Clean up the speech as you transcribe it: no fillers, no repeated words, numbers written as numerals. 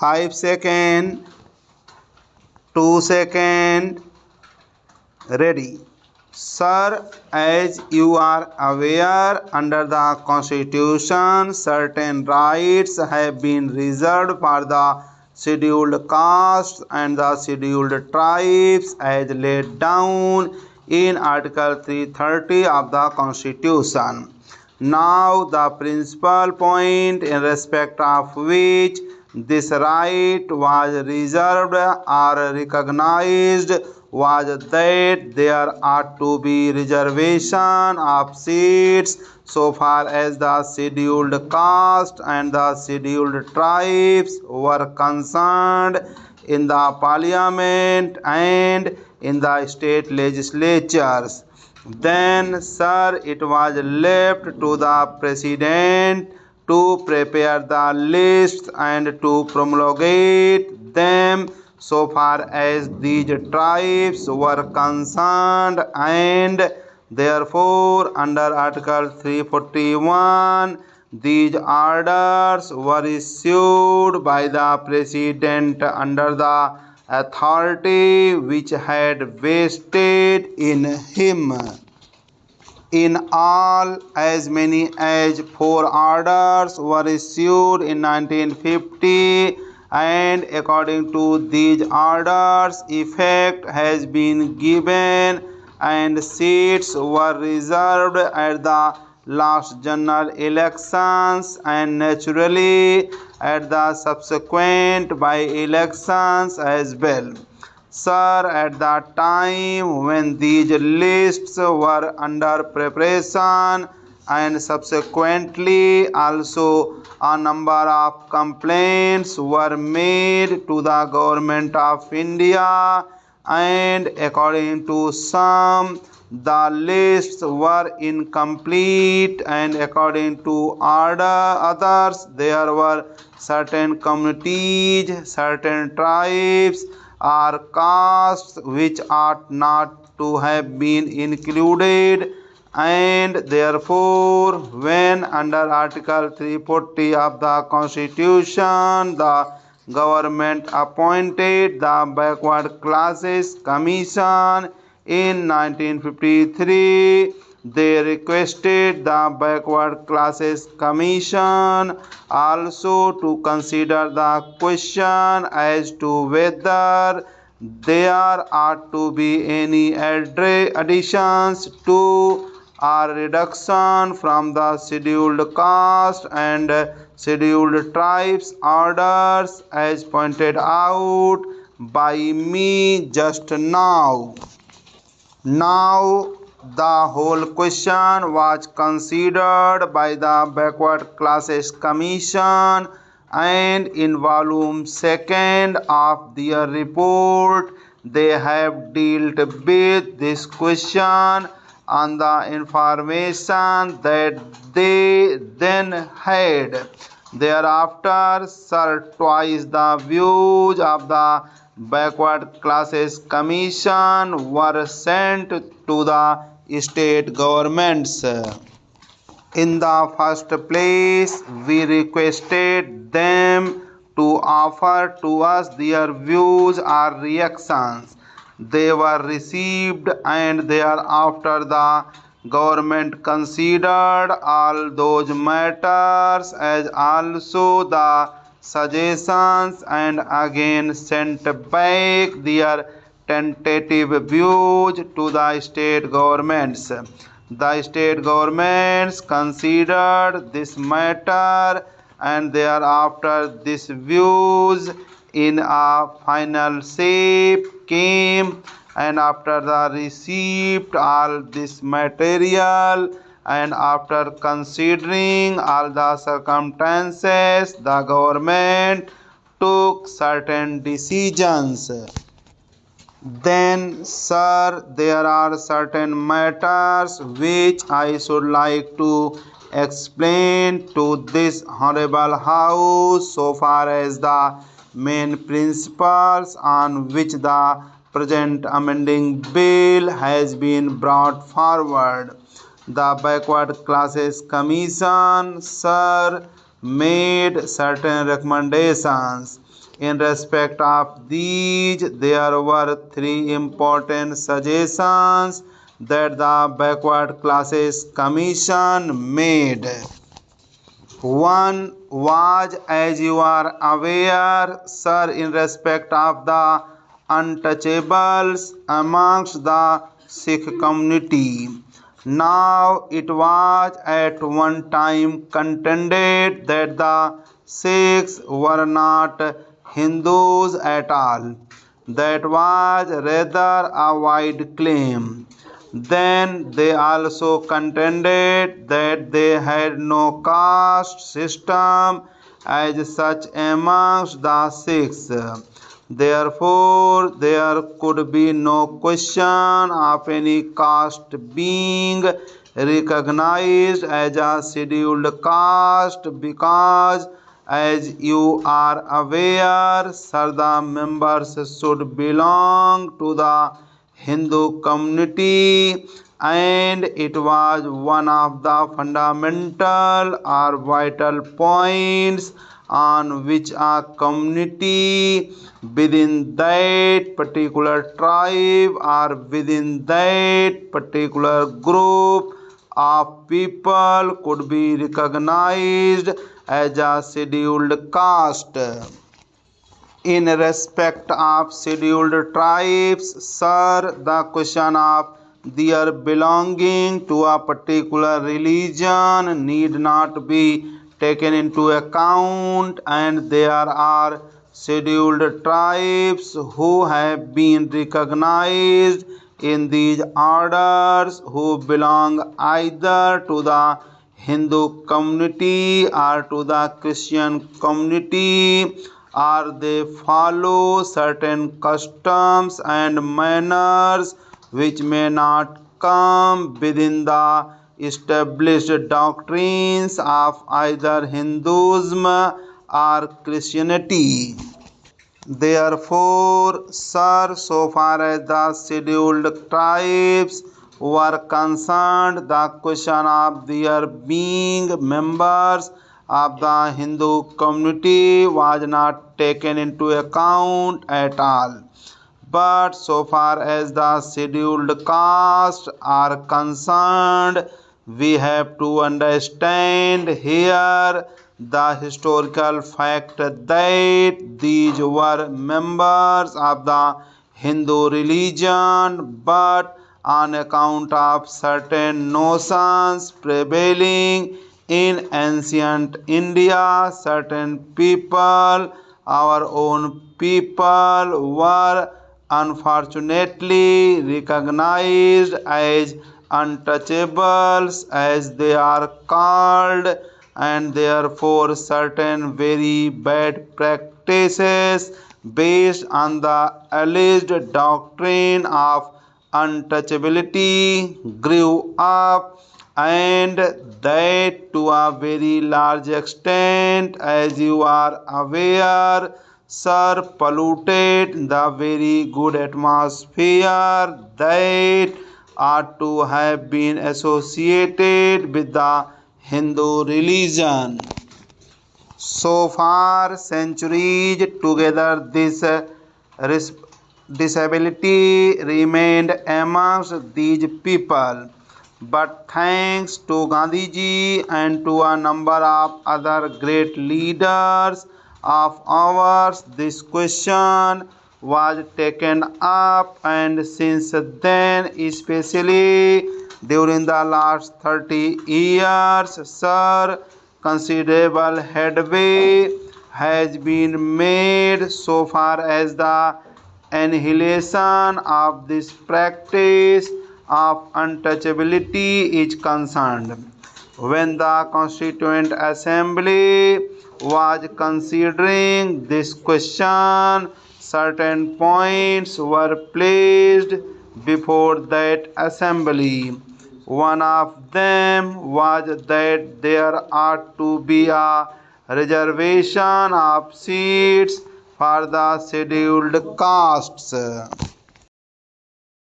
5 seconds, 2 seconds, ready. Sir, as you are aware, under the Constitution, certain rights have been reserved for the scheduled castes and the scheduled tribes as laid down in Article 330 of the Constitution. Now, the principal point in respect of which this right was reserved or recognized was that there ought to be reservation of seats so far as the scheduled caste and the scheduled tribes were concerned in the parliament and in the state legislatures. Then, sir, it was left to the president to prepare the lists and to promulgate them so far as these tribes were concerned, and therefore under Article 341 these orders were issued by the president under the authority which had vested in him. In all, as many as 4 orders were issued in 1950, and according to these orders, effect has been given and seats were reserved at the last general elections and naturally at the subsequent by-elections as well. Sir, at the time when these lists were under preparation and subsequently also a number of complaints were made to the government of India, and according to some the lists were incomplete, and according to others there were certain communities, certain tribes or castes which ought not to have been included, and therefore when under Article 340 of the Constitution the government appointed the Backward Classes Commission in 1953, they requested the Backward Classes Commission also to consider the question as to whether there ought to be any additions to or reduction from the scheduled caste and scheduled tribes orders as pointed out by me just now. Now, the whole question was considered by the Backward Classes Commission, and in volume 2 of their report, they have dealt with this question on the information that they then had. Thereafter, sir, twice the views of the Backward Classes Commission were sent to the state governments. In the first place, we requested them to offer to us their views or reactions. They were received, and thereafter the government considered all those matters as also the suggestions and again sent back their tentative views to the state governments. The state governments considered this matter, and thereafter these views in a final shape came, and after the receipt all this material and after considering all the circumstances the government took certain decisions. Then, sir, there are certain matters which I should like to explain to this honorable house so far as the main principles on which the present amending bill has been brought forward. The Backward Classes Commission, sir, made certain recommendations. In respect of these, there were three important suggestions that the Backward Classes Commission made. One was, as you are aware, sir, in respect of the untouchables amongst the Sikh community. Now it was at one time contended that the Sikhs were not Hindus at all. That was rather a wide claim. Then they also contended that they had no caste system as such amongst the Sikhs. Therefore, there could be no question of any caste being recognized as a scheduled caste because, as you are aware, sir, the members should belong to the Hindu community, and it was one of the fundamental or vital points on which a community within that particular tribe or within that particular group of people could be recognized as a scheduled caste. In respect of scheduled tribes, sir, the question of their belonging to a particular religion need not be taken into account, and there are scheduled tribes who have been recognized in these orders who belong either to the Hindu community or to the Christian community, or they follow certain customs and manners which may not come within the established doctrines of either Hinduism or Christianity. Therefore, sir, so far as the scheduled tribes were concerned, the question of their being members of the Hindu community was not taken into account at all. But so far as the scheduled castes are concerned, we have to understand here the historical fact that these were members of the Hindu religion, but on account of certain notions prevailing in ancient India, certain people, our own people, were unfortunately recognized as untouchables, as they are called, and therefore certain very bad practices based on the alleged doctrine of untouchability grew up, and that to a very large extent, as you are aware, sir, polluted the very good atmosphere that ought to have been associated with the Hindu religion. So far centuries together, this disability remained amongst these people. But thanks to Gandhiji and to a number of other great leaders of ours, this question was taken up, and since then, especially during the last 30 years, sir, considerable headway has been made so far as the annihilation of this practice of untouchability is concerned. When the Constituent Assembly was considering this question, certain points were placed before that assembly. One of them was that there ought to be a reservation of seats for the scheduled castes.